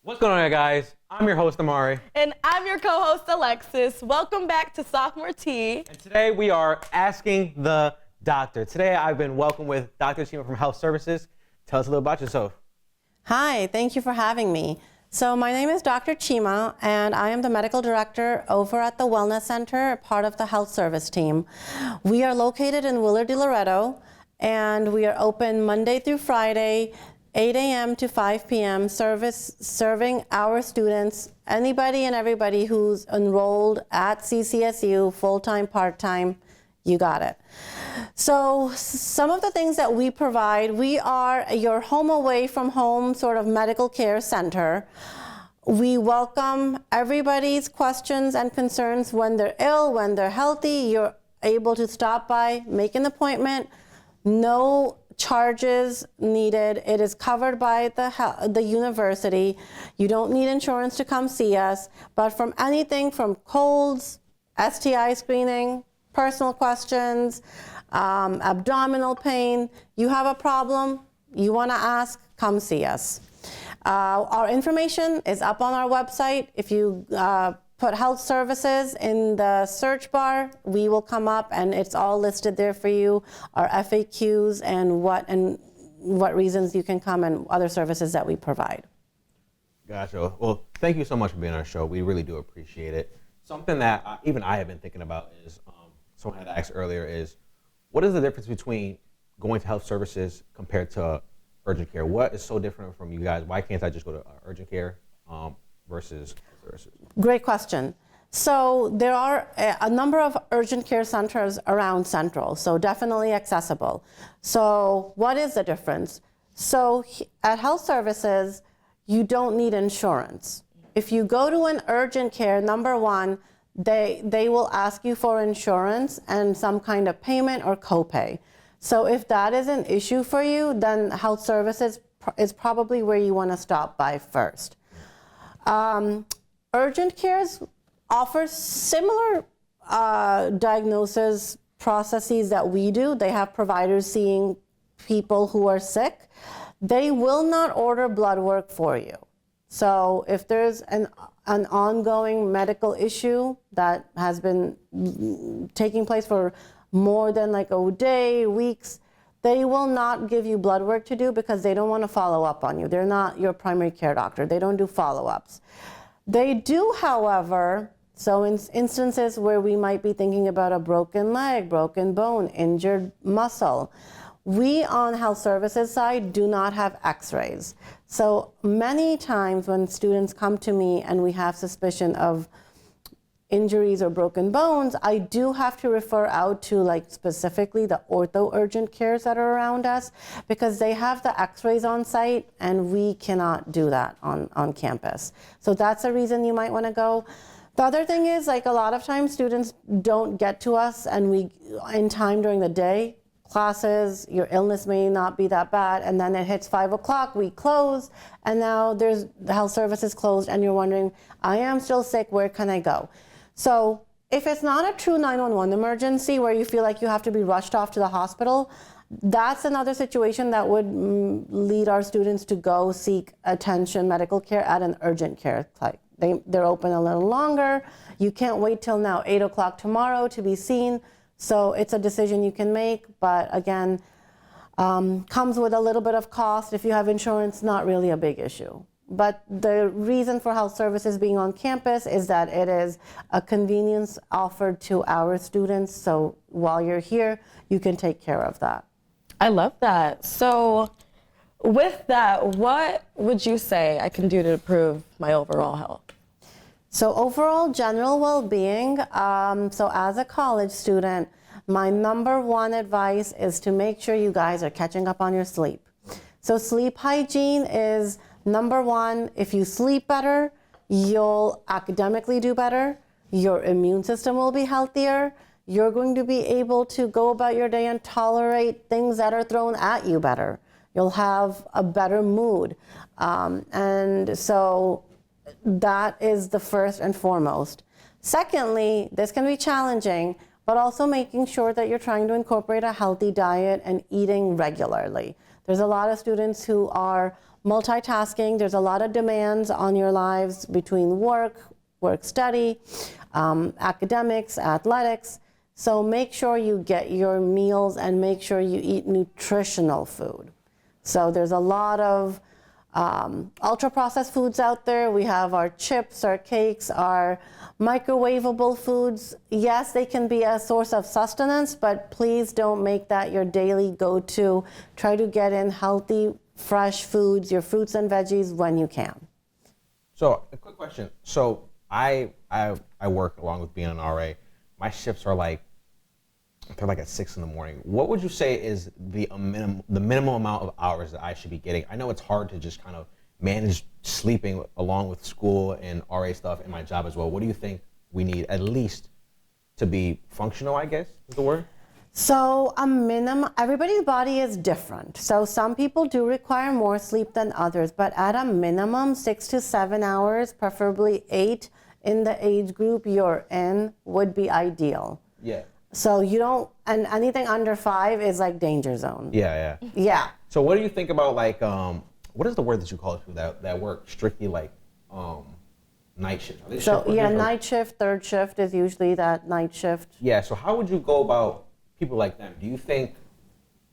What's going on, guys? I'm your host, Amari. And I'm your co-host, Alexis. Welcome back to Sophomore Tea. And today we are asking the doctor. Today I've been welcomed with Dr. Cheema from Health Services. Tell us a little about yourself. Hi, thank you for having me. So my name is Dr. Cheema, and I am the medical director over at the Wellness Center, part of the health service team. We are located in Willard de Loretto, and we are open Monday through Friday, 8 a.m. to 5 p.m., serving our students, anybody and everybody who's enrolled at CCSU, full-time, part-time, you got it. So some of the things that we provide, we are your home away from home sort of medical care center. We welcome everybody's questions and concerns when they're ill, when they're healthy. You're able to stop by, make an appointment, no charges needed. It is covered by the university. You don't need insurance to come see us, but from anything from colds, STI screening, personal questions, abdominal pain, you have a problem, you want to ask, come see us. Our information is up on our website. If you put health services in the search bar, we will come up and it's all listed there for you, our FAQs and what reasons you can come and other services that we provide. Gotcha. Well, thank you so much for being on our show. We really do appreciate it. Something that even I have been thinking about is, someone had asked earlier, is what is the difference between going to health services compared to urgent care? What is so different from you guys? Why can't I just go to urgent care versus services? Great question. So there are a number of urgent care centers around Central, so definitely accessible. So what is the difference? So at health services, you don't need insurance. If you go to an urgent care, number one, they will ask you for insurance and some kind of payment or copay. So if that is an issue for you, then health services is probably where you want to stop by first. Urgent cares offer similar diagnosis processes that we do. They have providers seeing people who are sick. They will not order blood work for you. So if there's an ongoing medical issue that has been taking place for more than like a day, weeks, they will not give you blood work to do because they don't want to follow up on you. They're not your primary care doctor. They don't do follow-ups. They do, however, so in instances where we might be thinking about a broken leg, broken bone, injured muscle, we on health services side do not have x-rays. So many times when students come to me and we have suspicion of injuries or broken bones, I do have to refer out to like specifically the ortho urgent cares that are around us because they have the x-rays on site and we cannot do that on campus. So that's the reason you might want to go. The other thing is, like, a lot of times students don't get to us and we in time during the day. Classes, your illness may not be that bad, and then it hits 5 o'clock, we close, and now the health services closed and you're wondering, I am still sick, where can I go? So if it's not a true 911 emergency where you feel like you have to be rushed off to the hospital, that's another situation that would lead our students to go seek attention, medical care at an urgent care site. They're open a little longer. You can't wait till now 8 o'clock tomorrow to be seen. So it's a decision you can make, but again, comes with a little bit of cost. If you have insurance, not really a big issue. But the reason for health services being on campus is that it is a convenience offered to our students. So while you're here, you can take care of that. I love that. So with that, what would you say I can do to improve my overall health? So overall general well-being, so as a college student, my number one advice is to make sure you guys are catching up on your sleep. So sleep hygiene is number one. If you sleep better, you'll academically do better. Your immune system will be healthier. You're going to be able to go about your day and tolerate things that are thrown at you better. You'll have a better mood. And so that is the first and foremost. Secondly, this can be challenging. but also making sure that you're trying to incorporate a healthy diet and eating regularly. There's a lot of students who are multitasking. There's a lot of demands on your lives between work study, academics, athletics. So make sure you get your meals and make sure you eat nutritional food. So there's a lot of ultra-processed foods out there. We have our chips, our cakes, our microwavable foods. Yes, they can be a source of sustenance, but please don't make that your daily go-to. Try to get in healthy, fresh foods, your fruits and veggies when you can. So a quick question. So I work along with being an RA. My shifts are they're like at 6 in the morning. What would you say is the minimum amount of hours that I should be getting? I know it's hard to just kind of manage sleeping along with school and RA stuff and my job as well. What do you think we need at least to be functional, I guess is the word? So a minimum, everybody's body is different. So some people do require more sleep than others, but at a minimum, 6 to 7 hours, preferably 8 in the age group you're in would be ideal. Yeah. So you don't, and anything under 5 is like danger zone. Yeah. Yeah. So what do you think about what is the word that you call it that work strictly night shift? Are they So shift yeah, workers or- night shift, third shift is usually that night shift. Yeah, so how would you go about people like them? Do you think,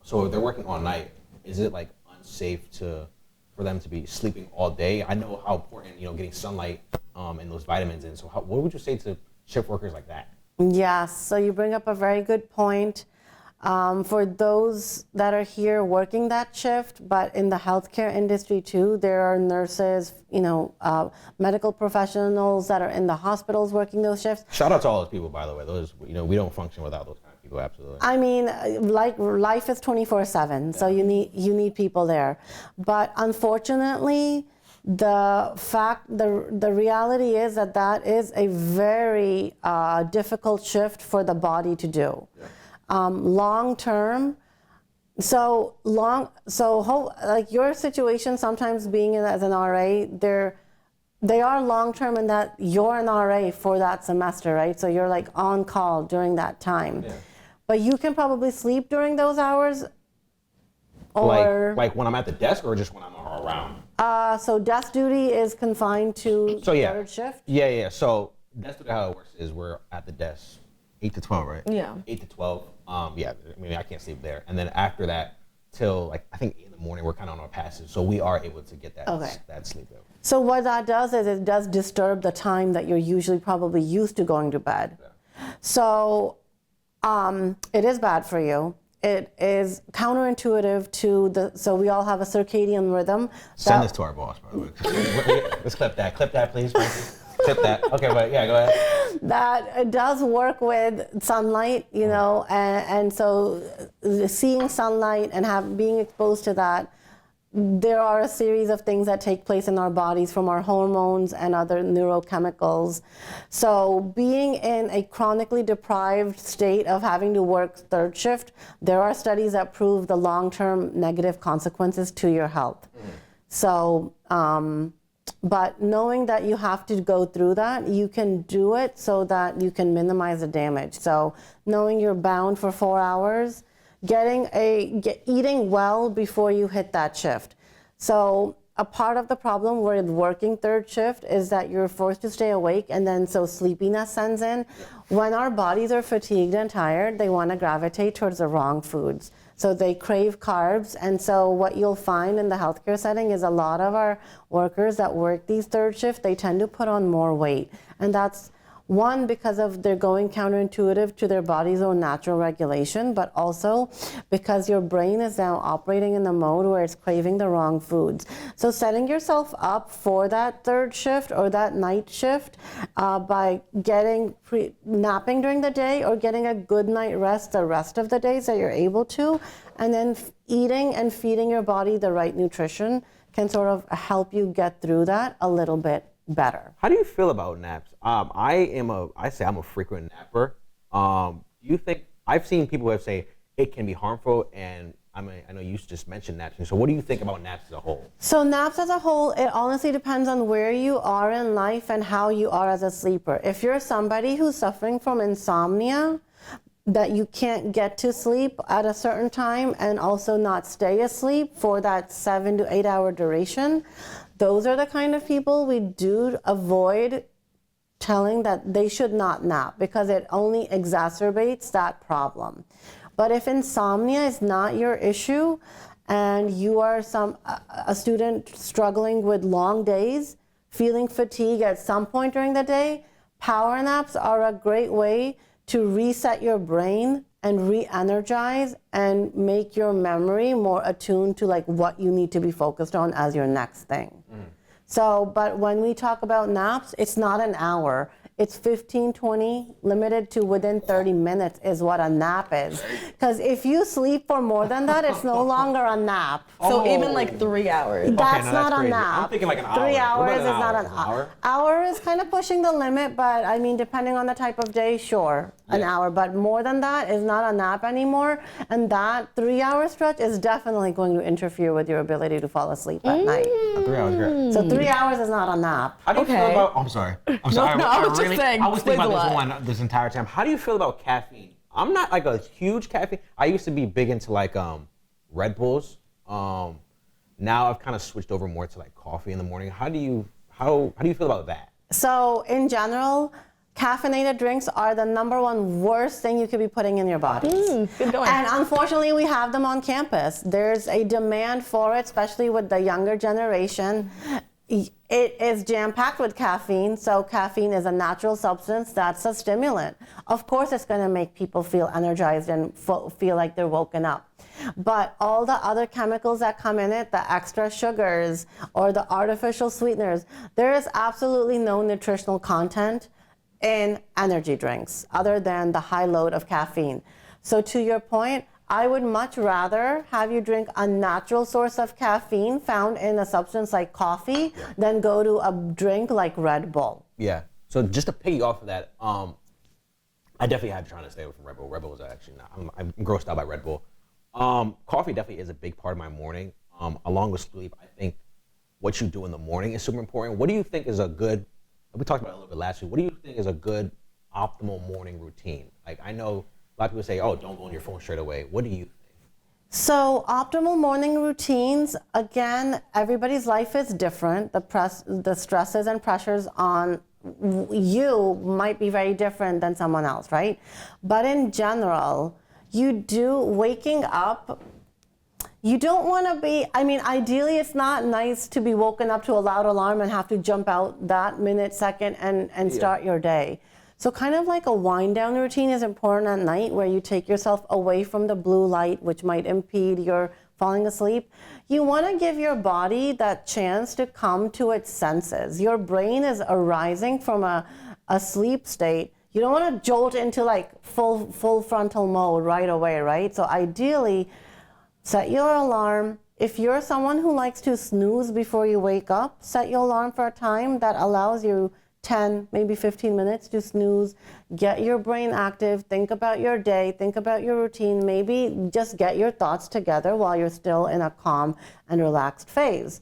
so if they're working all night, is it unsafe for them to be sleeping all day? I know how important, getting sunlight and those vitamins in. So what would you say to shift workers like that? Yes, so you bring up a very good point. For those that are here working that shift, but in the healthcare industry too, there are nurses, medical professionals that are in the hospitals working those shifts. Shout out to all those people, by the way. Those, we don't function without those kind of people, absolutely. I mean, life is 24/7, so you need people there. But unfortunately, the reality is that is a very difficult shift for the body to do. Yeah. Long term, like your situation sometimes being as an RA, they are long term in that you're an RA for that semester, right? So you're like on call during that time. Yeah. But you can probably sleep during those hours, or like when I'm at the desk or just when I'm around. So desk duty is confined to third shift? Yeah. So desk duty, how it works is we're at the desk 8 to 12, right? Yeah. 8 to 12. Yeah, I mean, I can't sleep there. And then after that, till I think 8 in the morning, we're kind of on our passive. So we are able to get that sleep in. So what that does is it does disturb the time that you're usually probably used to going to bed. Yeah. So it is bad for you. It is counterintuitive to so we all have a circadian rhythm. Send this to our boss, by the way. Let's clip that. Clip that, please. Clip that. Okay, but yeah, go ahead. That it does work with sunlight, and so seeing sunlight and being exposed to that, there are a series of things that take place in our bodies from our hormones and other neurochemicals. So being in a chronically deprived state of having to work third shift, there are studies that prove the long-term negative consequences to your health. So, but knowing that you have to go through that, you can do it so that you can minimize the damage. So knowing you're bound for 4 hours, eating well before you hit that shift. So a part of the problem with working third shift is that you're forced to stay awake, and then so sleepiness sends in. When our bodies are fatigued and tired, they want to gravitate towards the wrong foods. So they crave carbs, and so what you'll find in the healthcare setting is a lot of our workers that work these third shift, they tend to put on more weight. And that's one, because of they're going counterintuitive to their body's own natural regulation, but also because your brain is now operating in the mode where it's craving the wrong foods. So setting yourself up for that third shift or that night shift by napping during the day or getting a good night rest the rest of the days that you're able to, and then eating and feeding your body the right nutrition can sort of help you get through that a little bit better. How do you feel about naps? I say I'm a frequent napper. Do you think, I've seen people who say it can be harmful, and I know you just mentioned naps. So what do you think about naps as a whole? So naps as a whole, it honestly depends on where you are in life and how you are as a sleeper. If you're somebody who's suffering from insomnia, that you can't get to sleep at a certain time and also not stay asleep for that 7 to 8 hour duration, those are the kind of people we do avoid telling that they should not nap because it only exacerbates that problem. But if insomnia is not your issue and you are a student struggling with long days, feeling fatigue at some point during the day, power naps are a great way to reset your brain and re-energize and make your memory more attuned to like what you need to be focused on as your next thing. So, but when we talk about naps, it's not an hour. It's 15, 20, limited to within 30 minutes is what a nap is. Because if you sleep for more than that, it's no longer a nap. So even like 3 hours. That's no, not that's a crazy. nap. I'm thinking like an hour. 3 What hours about is an not hour? an An hour. hour is kind of pushing the limit, but I mean, depending on the type of day, sure, an hour. But more than that is not a nap anymore. And that 3 hour stretch is definitely going to interfere with your ability to fall asleep at night. 3 hours, great. So 3 hours is not a nap. How do you feel Okay. about? I'm sorry. I'm sorry. no, I was just saying, I was thinking explains a about lot. this one this entire time. How do you feel about caffeine? I'm not like a huge caffeine. I used to be big into like Red Bulls. Now I've kind of switched over more to like coffee in the morning. How do you feel about that? So in general, caffeinated drinks are the #1 worst thing you could be putting in your bodies. Good going. And unfortunately, we have them on campus. There's a demand for it, especially with the younger generation. It is jam-packed with caffeine, so caffeine is a natural substance that's a stimulant. Of course, it's going to make people feel energized and feel like they're woken up. But all the other chemicals that come in it, the extra sugars or the artificial sweeteners, there is absolutely no nutritional content in energy drinks other than the high load of caffeine. So to your point, I would much rather have you drink a natural source of caffeine found in a substance like coffee than go to a drink like Red Bull. Yeah. So just to piggy off of that, I definitely had trying to stay away from Red Bull. Red Bull was actually not. I'm grossed out by Red Bull. Coffee definitely is a big part of my morning. Along with sleep, I think what you do in the morning is super important. What do you think is a good? We talked about it a little bit last week. What do you think is a good optimal morning routine? Like I know a lot of people say, "Oh, don't go on your phone straight away." What do you think? So optimal morning routines, again, everybody's life is different. The stresses and pressures on you might be very different than someone else, right? But in general, waking up, you don't want to be, I mean, ideally it's not nice to be woken up to a loud alarm and have to jump out that minute, second, and start your day. So kind of like a wind down routine is important at night where you take yourself away from the blue light, which might impede your falling asleep. You want to give your body that chance to come to its senses. Your brain is arising from a sleep state. You don't want to jolt into like full frontal mode right away, right? So ideally, set your alarm. If you're someone who likes to snooze before you wake up, set your alarm for a time that allows you 10, maybe 15 minutes to snooze, get your brain active, think about your day, think about your routine, maybe just get your thoughts together while you're still in a calm and relaxed phase.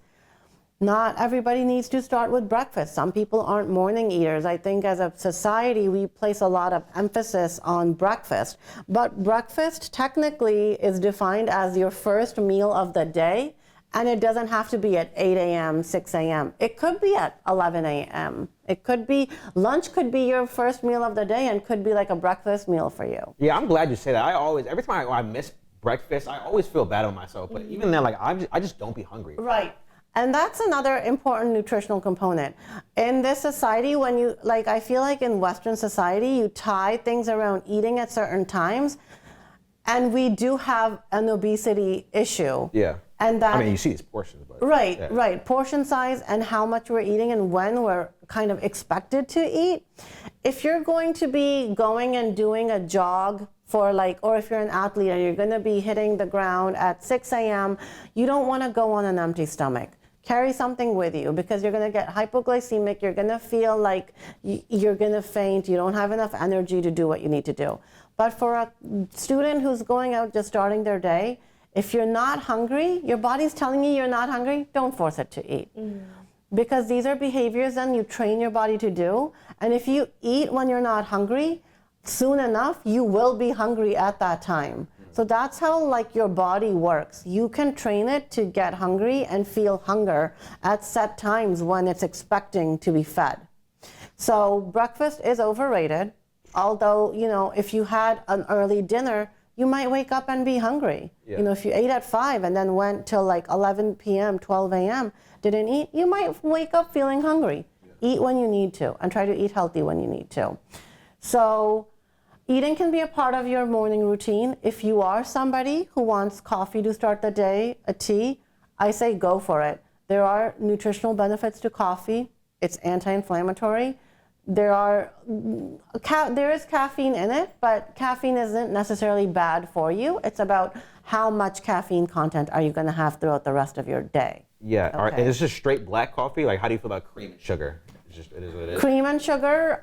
Not everybody needs to start with breakfast. Some people aren't morning eaters. I think as a society, we place a lot of emphasis on breakfast. But breakfast technically is defined as your first meal of the day, and it doesn't have to be at 8 a.m., 6 a.m. It could be at 11 a.m. It could be, lunch could be your first meal of the day and could be like a breakfast meal for you. Yeah, I'm glad you say that. Every time I miss breakfast, I always feel bad about myself. But even then, like I just don't be hungry. Right. And that's another important nutritional component. In this society, I feel like in Western society, you tie things around eating at certain times, and we do have an obesity issue. Yeah. And that, I mean, you see these portions, but right. Portion size and how much we're eating and when we're kind of expected to eat. If you're going to be going and doing a jog or if you're an athlete and you're going to be hitting the ground at 6 a.m., you don't want to go on an empty stomach. Carry something with you because you're going to get hypoglycemic. You're going to feel like you're going to faint. You don't have enough energy to do what you need to do. But for a student who's going out just starting their day, if you're not hungry, your body's telling you you're not hungry, don't force it to eat. Because these are behaviors then you train your body to do. And if you eat when you're not hungry, soon enough, you will be hungry at that time. So that's how like your body works. You can train it to get hungry and feel hunger at set times when it's expecting to be fed. So breakfast is overrated. Although, you know, if you had an early dinner, you might wake up and be hungry. Yeah. You know, if you ate at 5 and then went till like 11 p.m., 12 a.m., didn't eat, you might wake up feeling hungry. Yeah. Eat when you need to and try to eat healthy when you need to. So eating can be a part of your morning routine. If you are somebody who wants coffee to start the day, a tea, I say go for it. There are nutritional benefits to coffee. It's anti-inflammatory. There is caffeine in it, but caffeine isn't necessarily bad for you. It's about how much caffeine content are you going to have throughout the rest of your day. Yeah. Okay. Is this just straight black coffee? Like, how do you feel about cream and sugar? It is what it is. Cream and sugar,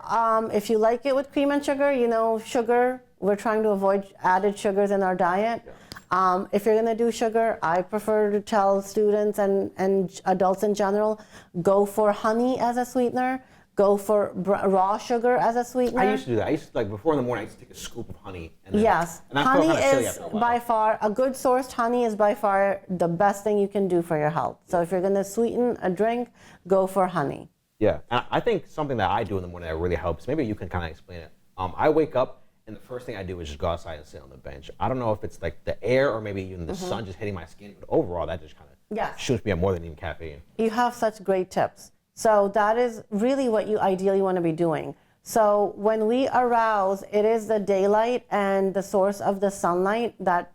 if you like it with cream and sugar, you know, sugar, we're trying to avoid added sugars in our diet. Yeah. If you're going to do sugar, I prefer to tell students and adults in general, go for honey as a sweetener. Go for raw sugar as a sweetener. I used to do that. I used to, like, before in the morning, I used to take a scoop of honey. And then, yes. And I honey felt kind of silly is after a while. by far, a good sourced honey is by far the best thing you can do for your health. So if you're going to sweeten a drink, go for honey. Yeah. And I think something that I do in the morning that really helps, maybe you can kind of explain it. I wake up, and the first thing I do is just go outside and sit on the bench. I don't know if it's like the air or maybe even the sun just hitting my skin, but overall, that just kind of shoots me up more than even caffeine. You have such great tips. So that is really what you ideally want to be doing. So when we arouse, it is the daylight and the source of the sunlight that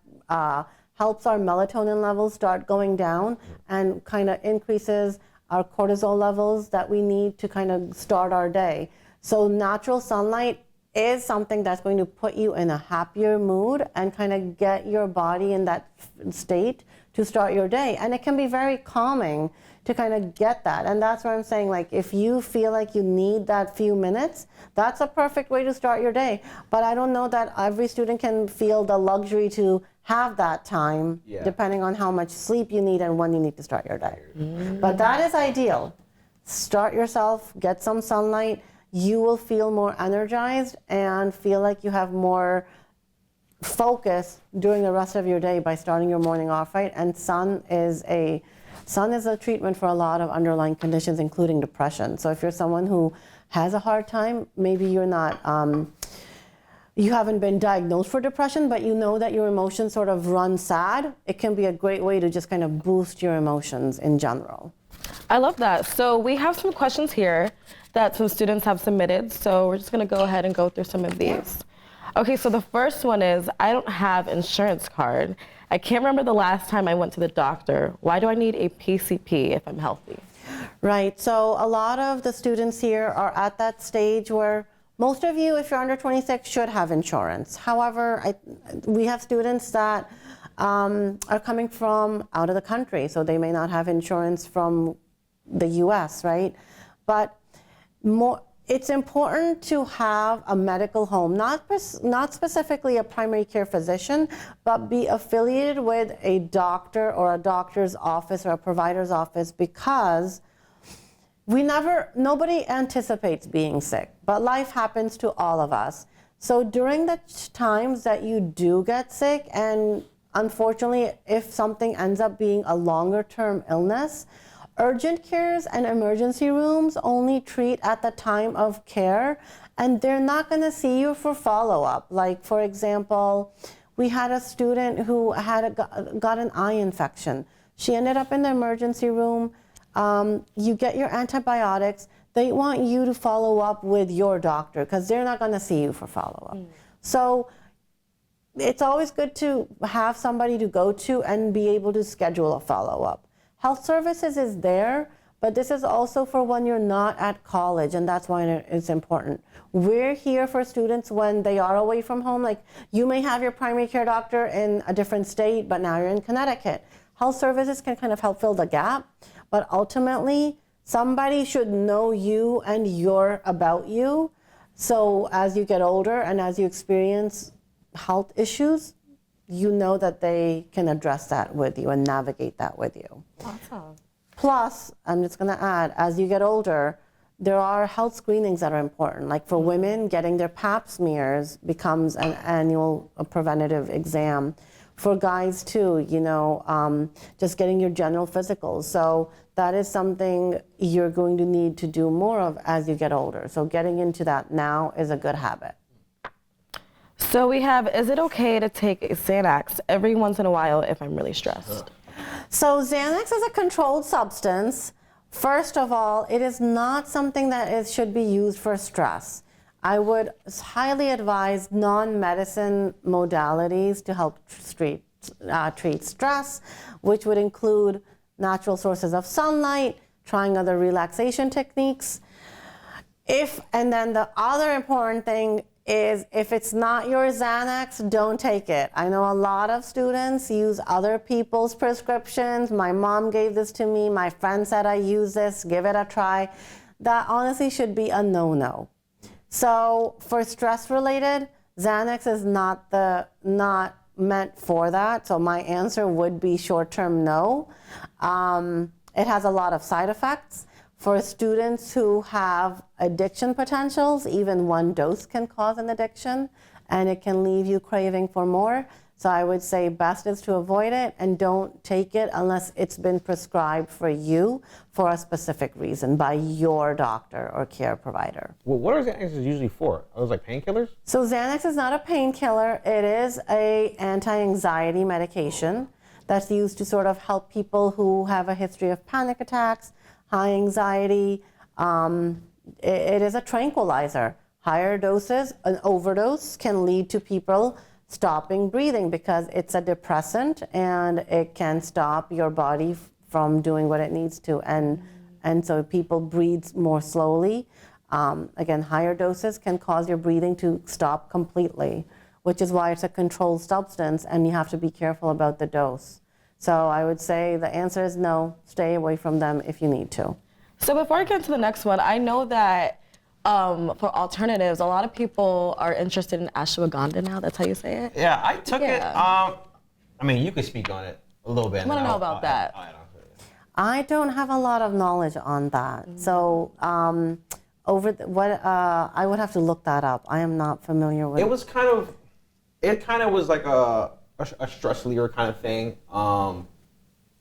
helps our melatonin levels start going down and kind of increases our cortisol levels that we need to kind of start our day. So natural sunlight is something that's going to put you in a happier mood and kind of get your body in that state to start your day. And it can be very calming to kind of get that. And that's what I'm saying, like, if you feel like you need that few minutes, that's a perfect way to start your day. But I don't know that every student can feel the luxury to have that time, depending on how much sleep you need and when you need to start your day. But that is ideal. Start yourself, get some sunlight. You will feel more energized and feel like you have more focus during the rest of your day by starting your morning off right. And sun is a treatment for a lot of underlying conditions, including depression. So if you're someone who has a hard time, maybe you're not, you haven't been diagnosed for depression, but you know that your emotions sort of run sad, it can be a great way to just kind of boost your emotions in general. I love that. So we have some questions here that some students have submitted. So we're just going to go ahead and go through some of these. Okay, so the first one is, I don't have insurance card. I can't remember the last time I went to the doctor. Why do I need a PCP if I'm healthy? Right, so a lot of the students here are at that stage where most of you, if you're under 26, should have insurance. However, we have students that are coming from out of the country, so they may not have insurance from the US, right? But it's important to have a medical home, not specifically a primary care physician, but be affiliated with a doctor or a doctor's office or a provider's office, because nobody anticipates being sick, but life happens to all of us. So during the times that you do get sick, and unfortunately, if something ends up being a longer term illness, urgent cares and emergency rooms only treat at the time of care, and they're not going to see you for follow-up. Like, for example, we had a student who got an eye infection. She ended up in the emergency room. You get your antibiotics. They want you to follow up with your doctor because they're not going to see you for follow-up. So it's always good to have somebody to go to and be able to schedule a follow-up. Health services is there, but this is also for when you're not at college, and that's why it's important. We're here for students when they are away from home. Like, you may have your primary care doctor in a different state, but now you're in Connecticut. Health services can kind of help fill the gap, but ultimately, somebody should know you and about you. So as you get older and as you experience health issues, you know that they can address that with you and navigate that with you. Awesome. Plus, I'm just going to add, as you get older, there are health screenings that are important. Like for women, getting their pap smears becomes an annual preventative exam. For guys too, just getting your general physicals. So that is something you're going to need to do more of as you get older. So getting into that now is a good habit. So we have, is it okay to take Xanax every once in a while if I'm really stressed? So Xanax is a controlled substance. First of all, it is not something that should be used for stress. I would highly advise non-medicine modalities to help treat stress, which would include natural sources of sunlight, trying other relaxation techniques. And then the other important thing is if it's not your Xanax, don't take it. I know a lot of students use other people's prescriptions. My mom gave this to me. My friend said I use this. Give it a try. That honestly should be a no-no. So for stress-related, Xanax is not meant for that. So my answer would be short-term no. It has a lot of side effects. For students who have addiction potentials, even one dose can cause an addiction, and it can leave you craving for more. So I would say best is to avoid it and don't take it unless it's been prescribed for you for a specific reason by your doctor or care provider. Well, what are Xanax usually for? Are those like painkillers? So Xanax is not a painkiller. It is an anti-anxiety medication that's used to sort of help people who have a history of panic attacks, high anxiety. It is a tranquilizer. Higher doses, an overdose can lead to people stopping breathing because it's a depressant and it can stop your body from doing what it needs to. And so people breathe more slowly. Again, higher doses can cause your breathing to stop completely, which is why it's a controlled substance and you have to be careful about the dose. So I would say the answer is no, stay away from them if you need to. So before I get to the next one, I know that for alternatives, a lot of people are interested in ashwagandha now. That's how you say it? Yeah, I took it. I mean, you could speak on it a little bit. I want to know about that. I don't have a lot of knowledge on that. So I would have to look that up. I am not familiar with it. It kind of was like a stress reliever kind of thing. I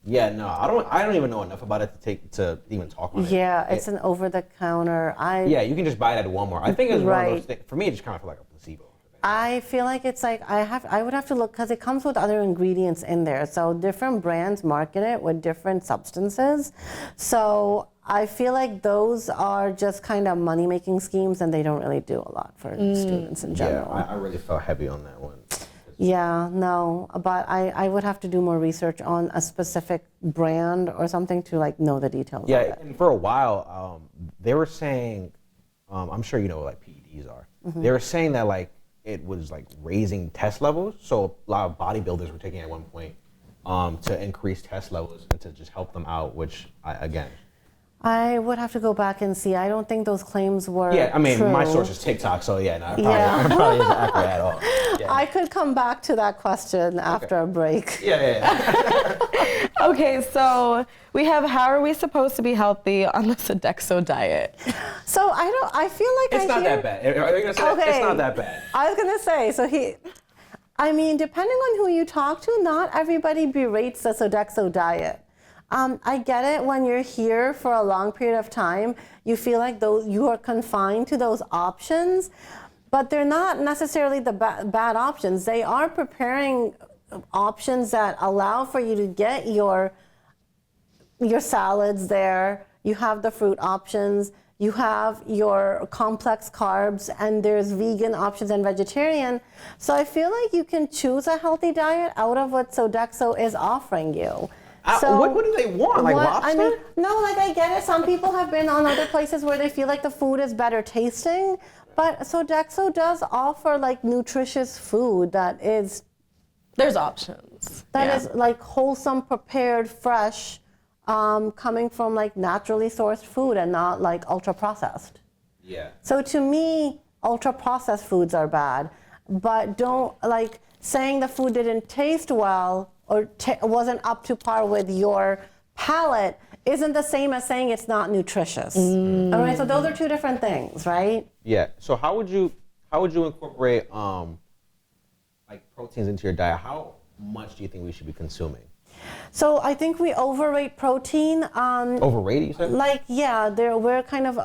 don't even know enough about it to even talk on it. Yeah, it's an over-the-counter. Yeah, you can just buy it at Walmart. I think it's one of those things. For me, it just kind of felt like a placebo. I feel like it's like I would have to look because it comes with other ingredients in there. So different brands market it with different substances. So I feel like those are just kind of money-making schemes, and they don't really do a lot for students in general. Yeah, I really felt heavy on that one. Yeah, no, but I would have to do more research on a specific brand or something to know the details of it. Yeah, and for a while, they were saying, I'm sure you know what PEDs are. Mm-hmm. They were saying that it was raising test levels. So a lot of bodybuilders were taking it at one point to increase test levels and to just help them out, which I would have to go back and see. I don't think those claims were Yeah, I mean, true. my source is TikTok, so it probably isn't accurate at all. Yeah. I could come back to that question after a break. Yeah. Okay, so we have, how are we supposed to be healthy on the Sodexo diet? So I feel like it's not that bad. Are you gonna say that? It's not that bad. I was gonna say, depending on who you talk to, not everybody berates the Sodexo diet. I get it when you're here for a long period of time, you feel like you are confined to those options, but they're not necessarily the bad options. They are preparing options that allow for you to get your salads there. You have the fruit options. You have your complex carbs, and there's vegan options and vegetarian. So I feel like you can choose a healthy diet out of what Sodexo is offering you. So what do they want? Lobster? I get it. Some people have been on other places where they feel like the food is better tasting, but Sodexo does offer nutritious food that is. There's options. That is wholesome, prepared, fresh, coming from naturally sourced food and not ultra processed. Yeah. So to me, ultra processed foods are bad, but don't saying the food didn't taste well or wasn't up to par with your palate isn't the same as saying it's not nutritious. All right, so those are two different things, right? Yeah. So how would you incorporate like proteins into your diet? How much do you think we should be consuming? So I think we overrate protein. Overrated, you said? Like, yeah, we're kind of,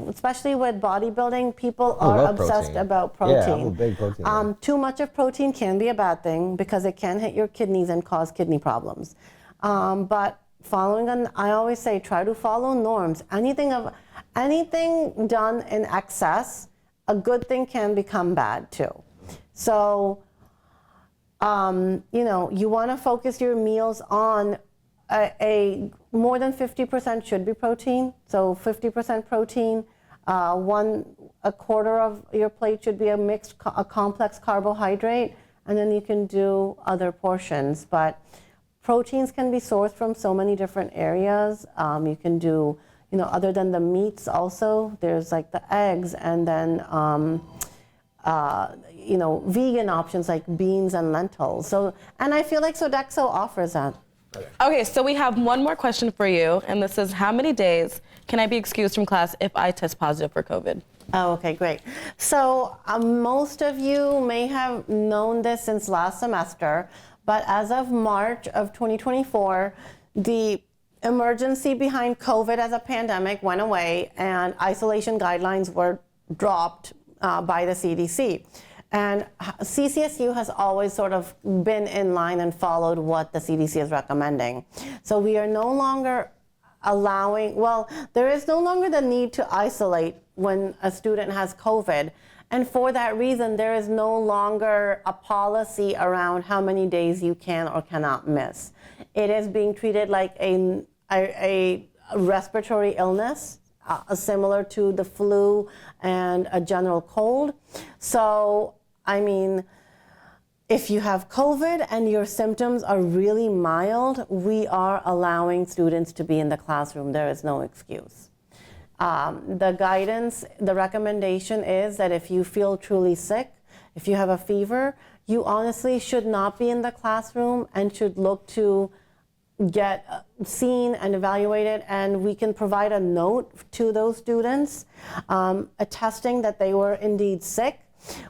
especially with bodybuilding, people I are love obsessed protein. about protein. Yeah, I'm a big protein fan. Too much of protein can be a bad thing because it can hit your kidneys and cause kidney problems. But I always say, try to follow norms. Anything done in excess, a good thing can become bad too. So, you want to focus your meals on a more than 50% should be protein. So 50% protein, a quarter of your plate should be a complex carbohydrate, and then you can do other portions. But proteins can be sourced from so many different areas. You can do, other than the meats also, there's like the eggs, and then vegan options like beans and lentils. So, and I feel like Sodexo offers that. Okay, so we have one more question for you, and this is, how many days can I be excused from class if I test positive for COVID? Oh, okay, great. So most of you may have known this since last semester, but as of March of 2024, the emergency behind COVID as a pandemic went away, and isolation guidelines were dropped by the CDC. And CCSU has always sort of been in line and followed what the CDC is recommending. So we are no longer there is no longer the need to isolate when a student has COVID. And for that reason, there is no longer a policy around how many days you can or cannot miss. It is being treated like a respiratory illness, similar to the flu and a general cold. So, I mean, if you have COVID and your symptoms are really mild, we are allowing students to be in the classroom. There is no excuse. The guidance, the recommendation is that if you feel truly sick, if you have a fever, you honestly should not be in the classroom and should look to get seen and evaluated, and we can provide a note to those students attesting that they were indeed sick.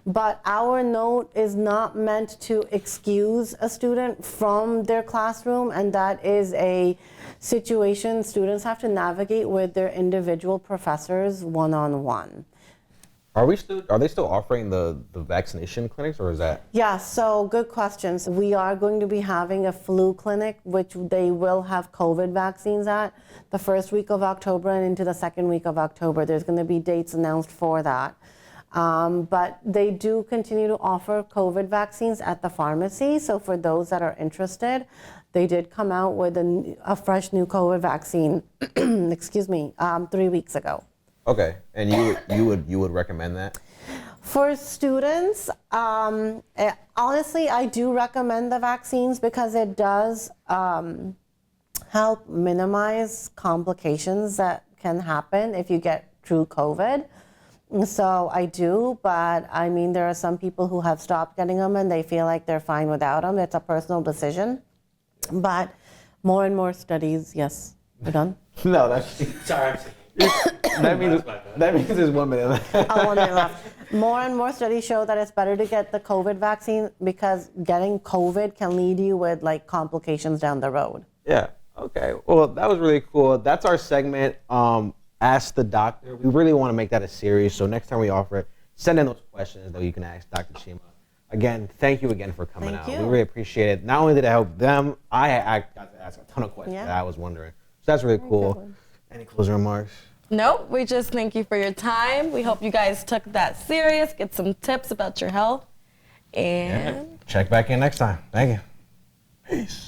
But our note is not meant to excuse a student from their classroom, and that is a situation students have to navigate with their individual professors one-on-one. Are they still offering the vaccination clinics, or is that? Yeah, so good questions. We are going to be having a flu clinic, which they will have COVID vaccines at the first week of October and into the second week of October. There's going to be dates announced for that. But they do continue to offer COVID vaccines at the pharmacy. So for those that are interested, they did come out with a fresh new COVID vaccine, 3 weeks ago. Okay, and you would recommend that? For students, honestly, I do recommend the vaccines because it does help minimize complications that can happen if you get true COVID. So I do, but I mean, there are some people who have stopped getting them and they feel like they're fine without them. It's a personal decision. But more and more studies, yes, we're done. No, that's Sorry. that means there's 1 minute left. 1 minute left. More and more studies show that it's better to get the COVID vaccine because getting COVID can lead you with like complications down the road. Yeah. Okay. Well, that was really cool. That's our segment. Ask the doctor. We really want to make that a series. So next time we offer it, send in those questions that you can ask Dr. Cheema. Again, thank you again for coming out. Thank We you. really appreciate it. Not only did it help them, I got to ask a ton of questions Yeah. that I was wondering. So that's really cool. Any closing remarks? Nope, we just thank you for your time. We hope you guys took that serious, get some tips about your health, and Check back in next time. Thank you. Peace.